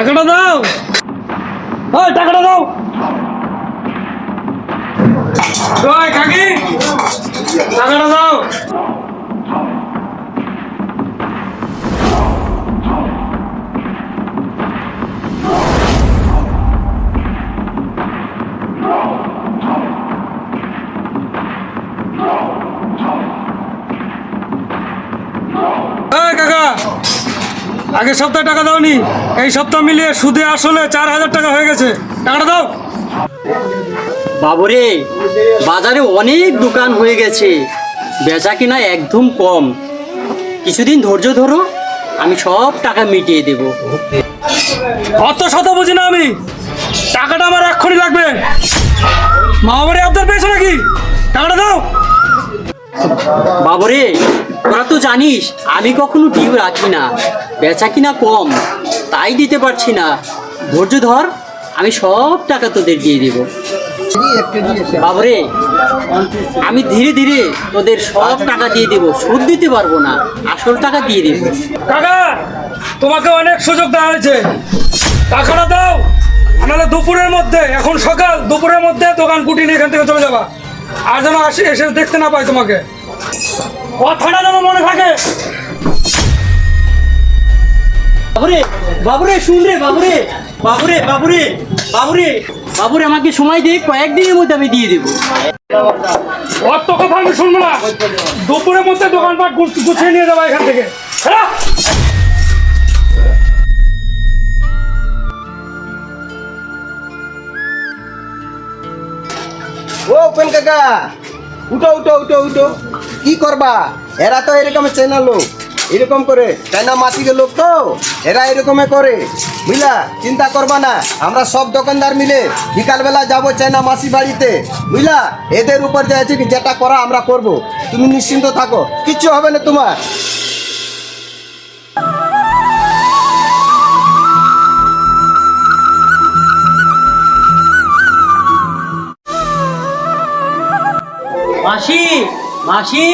টাকাটা দাও, ওই টাকাটা দাও। ওই কাকি, টাকাটা দাও। কাকা, আগের সপ্তাহে টাকা দাওনি, এই সপ্তাহ মিলিয়ে সুদে আসলে 4,000 টাকা হয়ে গেছে। টাকাটা দাও। বাবুরে, বাজারে অনেক দোকান হয়ে গেছে, বেচা কিনা একদম কম। কিছুদিন ধৈর্য ধরো, আমি সব টাকা মিটিয়ে দেব। অত শত বুঝি না আমি, টাকাটা আমার এক্ষুনি লাগবে। মামাবাড়ি আপনার পেয়েছো নাকি? টাকাটা দাও। বাবুরে, তোরা তো জানিস আমি কখনো ডিউ রাখি না, বেচা কিনা কম, তাই দিতে পারছি না। ধৈর্য ধর, আমি সব টাকা তোদের দিয়ে দেব। বাবুরে, আমি ধীরে ধীরে তোদের সব টাকা দিয়ে দেব, সুদ দিতে পারবো না, আসল টাকা দিয়ে দেব। কাকা, তোমাকে অনেক সুযোগ দেওয়া হয়েছে, টাকাটা দাও, নাহলে দুপুরের মধ্যে, এখন সকাল, দুপুরের মধ্যে দোকান কুটি নিয়ে এখান থেকে চলে যাবা। আর যেন এসে দেখতে না পাই তোমাকে, কথাটা যেন মনে থাকে। বাবুরে, বাবুরে শুন রে, বাবুরে, বাবুরে, বাবুরে, বাবুরে, বাবুরে, আমাকে সময় দে, কয়েকদিনের মধ্যে আমি দিয়ে দেবো। অত কথা আমি শুনবো না, দুপুরের মধ্যে দোকানপাট গুছিয়ে নিয়ে যাবা এখান থেকে। হ্যাঁ, ও উপেন কাকা, উঠো উঠো উঠো উঠো। কি করবা, এরা তো এরকম চেনা লোক, এরকম করে চাইনা মাসিকে লোক তো, এরা এরকমই করে, বুঝলা? চিন্তা করবা না, আমরা সব দোকানদার মিলে বিকালবেলা যাবো চাইনা মাসি বাড়িতে, বুঝলা? এদের উপর যে আছে যেটা করা আমরা করব, তুমি নিশ্চিন্ত থাকো, কিচ্ছু হবে না তোমার। মাসি, মাসি,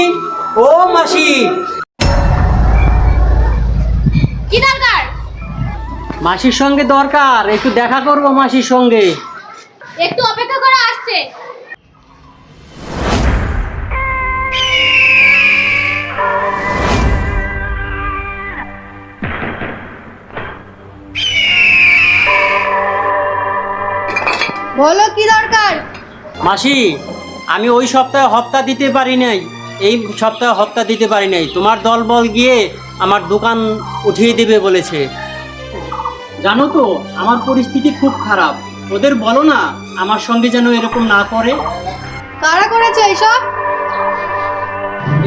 ও মাসি, কি দরকার? মাসির সঙ্গে দরকার, একটু দেখা করবো মাসির সঙ্গে। একটু অপেক্ষা করে, আসছে। বলো কি দরকার? মাসি, আমি ওই সপ্তাহে হপ্তা দিতে পারি নাই, এই সপ্তাহে হপ্তা দিতে পারি নাই, তোমার দলবল গিয়ে আমার দোকান উঠিয়ে দেবে বলেছে। জানো তো আমার পরিস্থিতি খুব খারাপ, ওদের বলো না আমার সঙ্গে যেন এরকম না করে। কারা করেছে এইসব?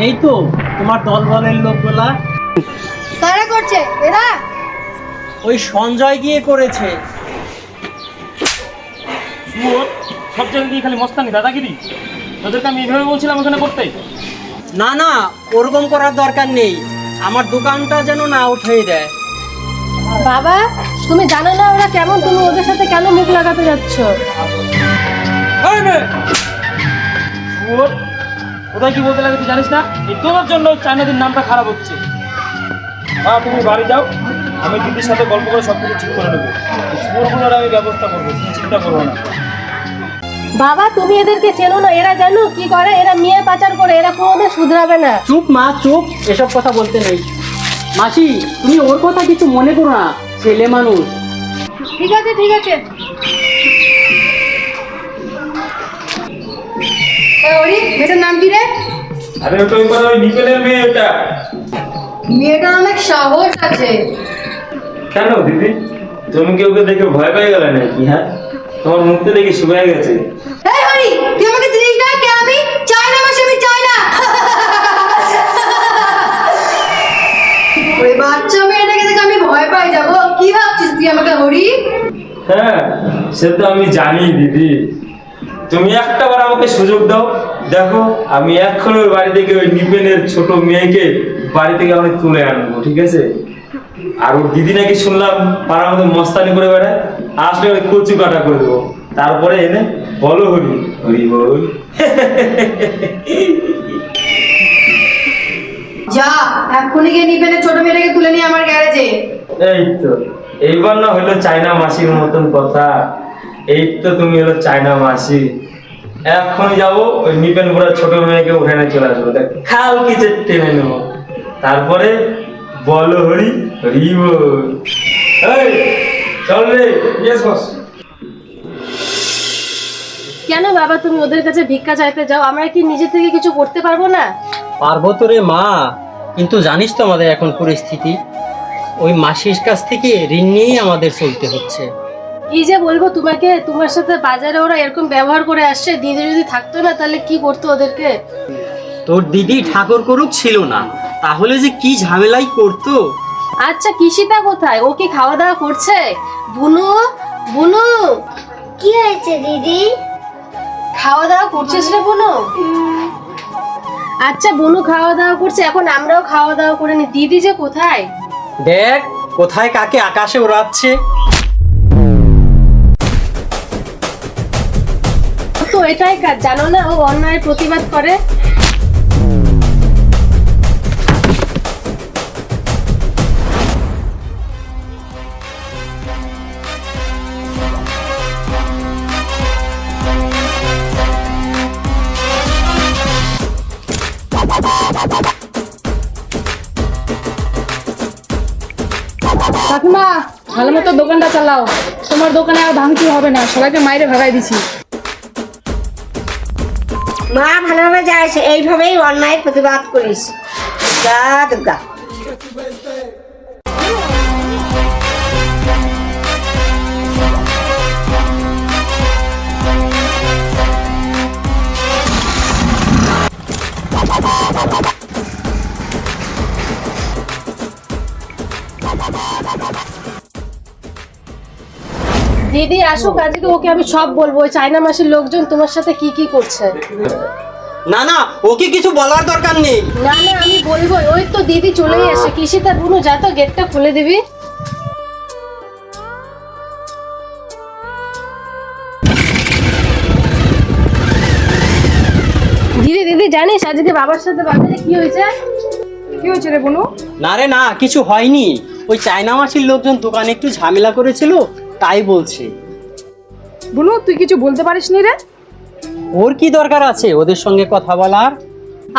এই তো তোমার দলবলের লোকগুলা। কারা করছে এরা? ওই সঞ্জয় গিয়ে করেছে। সব জায়গায় দিয়ে খালি মস্তানি, দাদাগিরি। তোদেরকে আমি এইভাবে বলছিলাম ওখানে করতে। না না, ওরকম করার দরকার নেই, আমার দোকানটা যেন না উঠিয়ে দেয়। বাবা, তুমি জানো না ওরা কেমন, তুমি ওদের সাথে কেন মুখ লাগাতে যাচ্ছ? এই মেয়ে, শুয়োর, কোথায় কি বলতে লাগে তুই জানিস না? এই তোর জন্য চাইনাদের নামটা খারাপ হচ্ছে। তুমি বাড়ি যাও, আমি দিদির সাথে গল্প করে সব কিছু ঠিক করে নেবো। শুয়োরগুলোর আমি ব্যবস্থা করবো, তুমি চিন্তা করবো না। বাবা, তুমি এদেরকে চেনো না, এরা জানো কি করে, এরা মেয়ে পাচার করে, এরা কোনোদিন শুধরাবে না। চুপ মা, চুপ, এসব কথা বলতে নেই। মাসি, তুমি ওর কথা কিছু মনে করো না, ছেলে মানুষ। ঠিক আছে ঠিক আছে। ওই মেয়েটার নাম কি রে? আরে ওটা ওই নিপেলের মেয়ে, ওটা। মেয়েটার অনেক সাহস আছে। কেন দিদি, তুমি কি ওকে দেখে ভয় পেয়ে গেলে নাকি? হ্যাঁ, তোমার মুখতে দেখে শুকিয়ে গেছে। এই হরি, তুই আমাকে চিনিস না? কে আমি? চাই না মাসি, আমি চাই না। ওই বাচ্চা মেয়েটাকে দেখে আমি ভয় পাই যাবো? কি ভাবছিস তুই আমাকে হরি? হ্যাঁ, সে তো আমি জানি দিদি। তুমি একটা বার আমাকে সুযোগ দাও, দেখো আমি এক্ষুনি ওই বাড়ি থেকে ওই নিপেনের ছোট মেয়েকে বাড়ি থেকে আমি তুলে আনবো, ঠিক আছে? আর ওর দিদি নাকি শুনলাম পাড়ার মধ্যে মস্তানি করে বেড়ায়, আসলে ওই কচু কাটা করে দেবো, তারপরে এনে বলো হরি হরি বল। যা এক্ষুনি গিয়ে নিবেন ছোট মেয়েটাকে তুলে নিয়ে আমার গ্যারেজে। এই তো এইবার না হলো চায়না মাসির মতন কথা। এই তো তুমি হলো চায়না মাসি। এখনই যাবো ওই নিপেন পুরা ছোট মেয়েকে উঠানে চলে আসবো, দেখ খাল কিছু টেনে নেবো, তারপরে বলো হরি হরি বল। এই, চল রে। Yes boss. কেন বাবা তুমি ওদের কাছে ভিক্ষা চাইতে যাও? আমরা কি নিজে থেকে কিছু করতে পারবো না? পারবো তো রে মা, কিন্তু জানিস তো আমাদের এখন পরিস্থিতি, ওই মাসির কাছ থেকে ঋণ নিয়েই আমাদের চলতে হচ্ছে। কি যে বলবো তোমাকে, তোমার সাথে বাজারে ওরা এরকম ব্যবহার করে আসছে। দিদি যদি থাকতো না তাহলে কি করতো ওদেরকে? তোর দিদি ঠাকুর করুক ছিল না, তাহলে যে কি ঝামেলাই করতো। আচ্ছা কৃষিতা কোথায়? ও কি খাওয়া দাওয়া করছে? বুনু, বুনু, কি হয়েছে দিদি? খাওয়া দাওয়া করছিস রে বুনু? আচ্ছা বুনু খাওয়া দাওয়া করছে, এখন আমরাও খাওয়া দাওয়া করে নি। দিদি যে কোথায়? দেখ কোথায় কাকে আকাশে ওড়াচ্ছে। ও তো এটাই কাজ, জানো না? ও অন্যায়ের প্রতিবাদ করে। কাকিমা ভালো মতো দোকানটা চালাও, তোমার দোকানে আর ভাঙচুর হবে না, সবাইকে মাইরে ভাগাই দিছি। মা ভালোভাবে যাস, এইভাবেই অন্যায়ের প্রতিবাদ করিস। দুর্গা দুর্গা। দিদি আসুক আজকে, ওকে আমি সব বলবো। ওই চায়না মাসির লোকজন তোমার সাথে কি কি করছে। না না, ওকে কিছু বলার দরকার নেই। না না আমি বলবো। ওই তো দিদি চলেই এসে। কৃষিতা বুনু যা তো গেটটা খুলে দিবি। দিদি দিদি জানিস আজকে বাবার সাথে বাজারে কি হয়েছে? কি হয়েছে রে বনু? না রে না, কিছু হয়নি। ওই চায়না মাসির লোকজন দোকানে একটু ঝামেলা করেছিল, তাই বলছে। বনু তুই কিছু বলতে পারিস নি রে? ওর কি দরকার আছে ওদের সঙ্গে কথা বলার?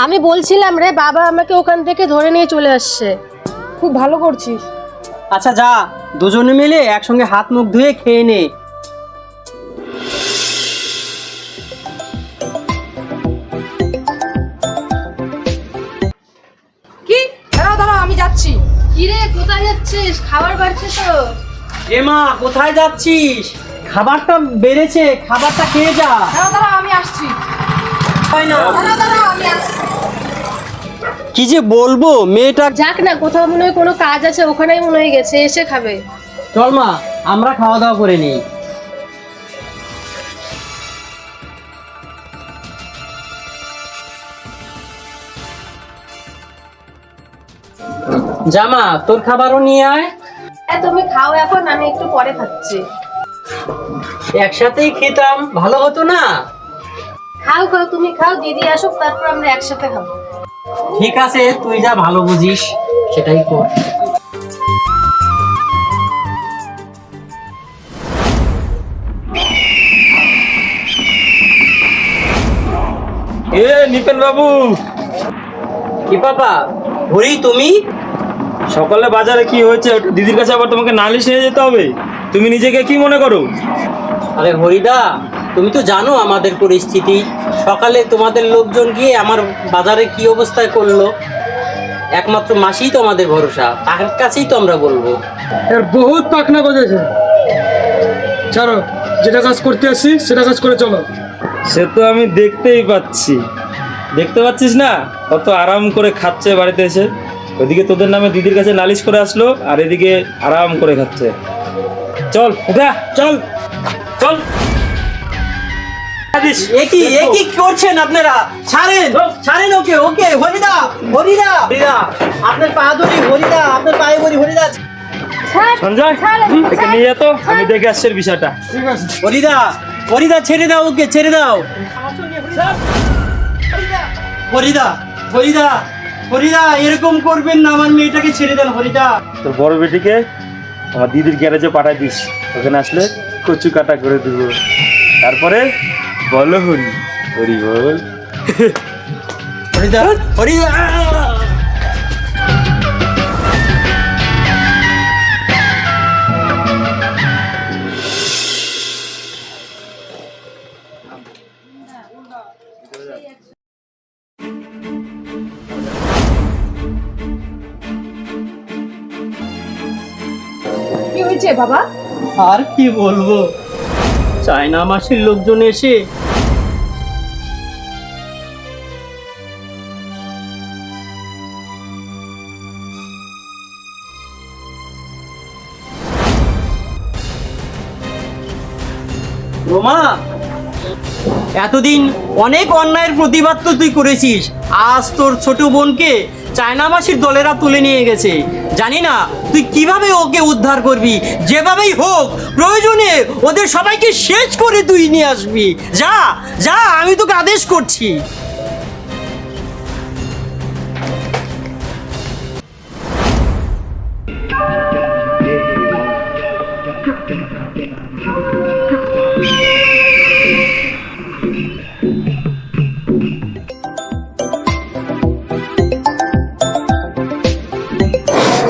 আমি বলছিলাম রে, বাবা আমাকে ওখান থেকে ধরে নিয়ে চলে আসছে। খুব ভালো করছিস। আচ্ছা যা, দুজনে মিলে একসঙ্গে হাত মুখ ধুয়ে খেয়ে নে। কি দাঁড়াও দাঁড়াও, আমি যাচ্ছি। কিরে কোথায় যাচ্ছিস? খাবার বাড়ছে তো। এ মা কোথায় যাচ্ছিস? খাবারটা বেড়েছে, খাবারটা খেয়ে যা। দাঁড়াও দাঁড়াও, আমি আসছি। হয় না। দাঁড়াও দাঁড়াও, আমি আসছি। কি যে বলবো, মেয়েটা। যাক না, কোথাও মনে হয় কোনো কাজ আছে, ওখানেই মনে হয় গেছে, এসে খাবে। চল মা, আমরা খাওয়া দাওয়া করে নিই। জামা তোর খাবারও নিয়ে আয়। হ্যাঁ তুমি খাও এখন, আমি একটু পরে খাচ্ছি। একসাথেই খেতাম, ভালো হতো না? খাও খাও, তুমি খাও, দিদি আসুক তারপর আমরা একসাথে খাবো। ঠিক আছে, তুই যা ভালো বুঝিস সেটাই কর। এ নিপেন বাবু, কি বাবা? হরি তুমি? সকালে বাজারে কি হয়েছে ওটা দিদির কাছে আবার তোমাকে নালিশ নিয়ে যেতে হবে? তুমি নিজেকে কি মনে করো? আরে হরিদা, তুমি তো জানো আমাদের পরিস্থিতি। সকালে তোমাদের লোকজন গিয়ে আমার বাজারে কি অবস্থায় করলো। একমাত্র মাসিই তো আমাদের ভরসা, তার কাছেই তো আমরা বলবো। এর বহুত পাকনা করেছে। ছাড়ো, যেটা কাজ করতে আসছি সেটা কাজ করে চলো। সে তো আমি দেখতেই পাচ্ছি। দেখতে পাচ্ছিস না কত আরাম করে খাচ্ছে বাড়িতে এসে? ওদিকে তোদের নামে দিদির কাছে নালিশ করে আসলো, আর এদিকে আরাম করে খাচ্ছে। চল উঠা, চল চল। একই করছেন আপনারা? ছাড়েন ছাড়েন ওকে, ওকে হরিদা হরিদা হরিদা, আপনার পা ধরি হরিদা, আপনার পায়ে ধরি হরিদা। সঞ্জয় একে নিয়ে যেত, আমি দেখে আসছি এর বিষয়টা। ঠিক আছে। হরিদা হরিদা ছেড়ে দাও ওকে, ছেড়ে দাও। হরিদা হরিদা হরিদা, এরকম করবেন না, আমার মেয়েটাকে ছেড়ে দেন হরিদা। তোর বড় বেটিকে আমার দিদির গ্যারেজে পাঠাই দিস, ওখানে আসলে কচু কাটা করে দেবো। তারপরে বলো হরি হরি বল। হরিদা হরিদা। কি হয়েছে বাবা? আর কি বলবো, চায়না মাসির লোকজন এসে রোমা, এতদিন অনেক অন্যায়ের প্রতিবাদ তো তুই করেছিস, আজ তোর ছোট বোনকে চায়না মাসির দলেরা তুলে নিয়ে গেছে। জানি না তুই কিভাবে ওকে উদ্ধার করবি, যেভাবেই হোক প্রয়োজনে ওদের সবাইকে শেষ করে তুই নিয়ে আসবি। যা যা, আমি তোকে আদেশ করছি।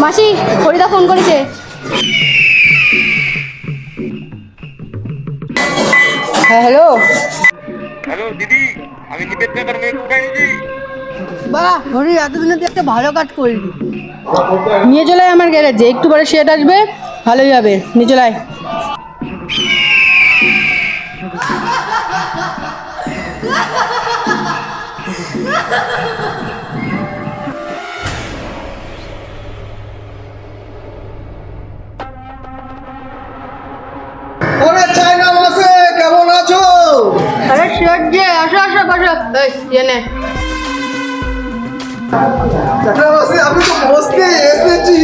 মাসি, হরিদা ফোন করেছে। হ্যাঁ হ্যালো। হ্যালো দিদি, আমি নিবেদ কাকার মেয়েকে উঠাইছি। বাহ হরি, এতদিনে তুই একটা ভালো কাজ করলি। নিয়ে চলে আয় আমার গ্যারেজে, একটু পরে সেট আসবে, ভালোই হবে, নিয়ে চলে আয়। ওরে চায়না মাসে কেমন আছো? আরে সেট যে, আসো আসো বসো। এই জেনে চায়না মাসে আমি তো বসতে এসেছি।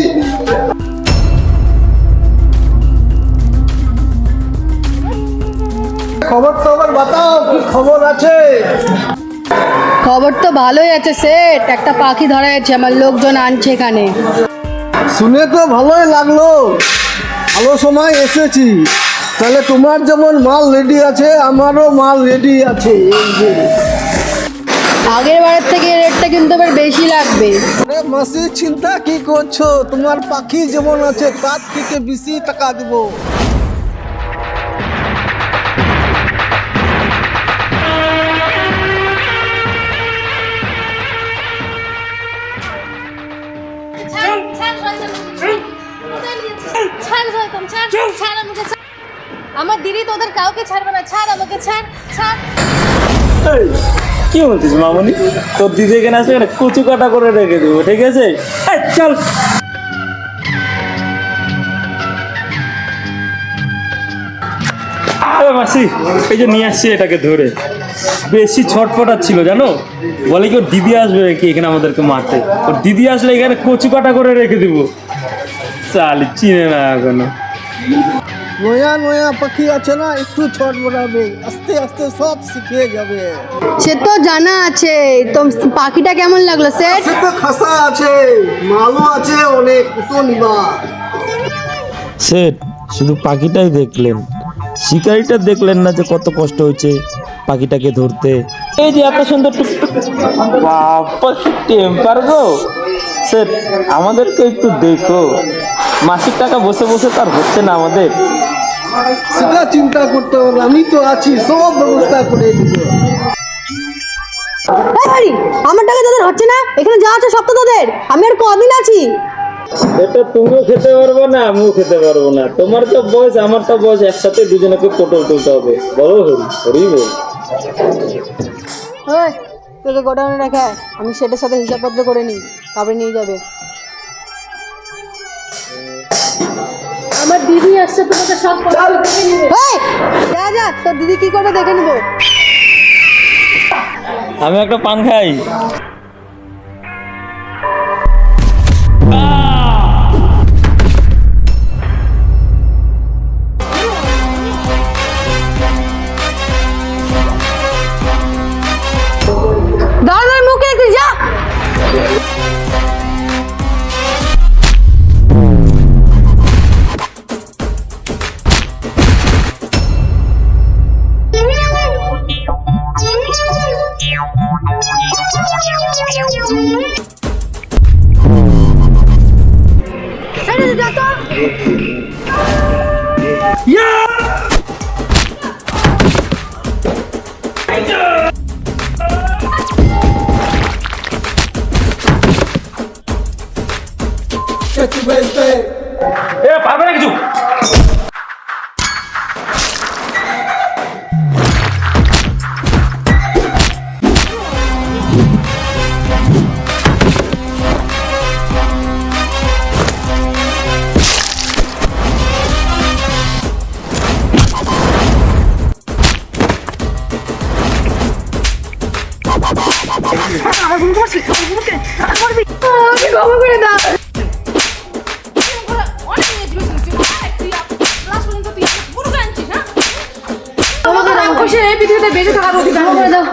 খবর টবর বাতাও, কি খবর আছে? খবর তো ভালোই আছে সেট, একটা পাখি ধরা আছে, আমার লোকজন আনছে এখানে। শুনে তো ভালোই লাগলো, ভালো সময় এসেছি। তাহলে তোমার যেমন মাল রেডি আছে, আমারও মাল রেডি আছে। এই যে আগের বারের থেকে রেটটা কিন্তু এবার বেশি লাগবে। আরে মাসি, চিন্তা কি করছো? তোমার পাখি যেমন আছে তার থেকে বেশি টাকা দিব। আমার দিদি তোদের কাউকে ছাড়বে না, ছাড় আমাকে, ছাড় ছাড়। এই, কি বলছিস মামনি? তোর দিদি এখানে আসলে এখানে কচু কাটা করে রেখে দেবো, ঠিক আছে? এই, চল। মাসি, এই যে নিয়ে আসছি এটাকে ধরে, বেশি ছটফটার ছিল জানো, বলে কি ওর দিদি আসবে কি এখানে আমাদেরকে মারতে। ওর দিদি আসলে এখানে কচু কাটা করে রেখে দেবো। চাল চিনে না এখনো। নয়া নয়া পাখি আছে না, একটু ছট বড়াবে, আস্তে আস্তে সব শিখে যাবে। সে তো জানা আছে। তো পাখিটা কেমন লাগলো সেট? সে তো খাসা আছে, মালও আছে অনেক, তো নিবা। সেট শুধু পাখিটাই দেখলেন, শিকারিটা দেখলেন না যে কত কষ্ট হয়েছে পাখিটাকে ধরতে। এই যে এত সুন্দর টুকটুক, বাবা কি টেম্পার গো। স্যার, আমাদেরকে একটু দেখো, মাসিক টাকা বসে বসে তার হচ্ছে না আমাদের। সেটা চিন্তা করতে হবে, আমি তো আছি, সব ব্যবস্থা করে দিব। আমার টাকা তোদের হচ্ছে না, এখানে যা আছে সব তো তোদের। আমি আর কদিন আছি। এটা তুমিও খেতে পারবো না, আমিও খেতে পারবো না। তোমার তো বয়স, আমার তো বয়স, একসাথে দুজনকে পটল তুলতে হবে। বলো হরি হরি বল। ওই তোকে গোডাউনে রেখে আয়, আমি সেটার সাথে হিসাবপত্র করে নিই, তারপরে নিয়ে যাবে। আমার দিদি আসছে, তোমাকে সব কথা দেখে নিবে। যা যা, তোর দিদি কি করবে দেখে নিবো। আমি একটা পান খাই। দাঁড়ার মুখে একটু যা। আমার বোনকে মারছি, আমার বোনকে মারবি। আমি ক্ষমা করে দাও। ক্ষমা করে দাও। এই পৃথিবীতে বেঁচে থাকার অধিকার ক্ষমা করে দাও।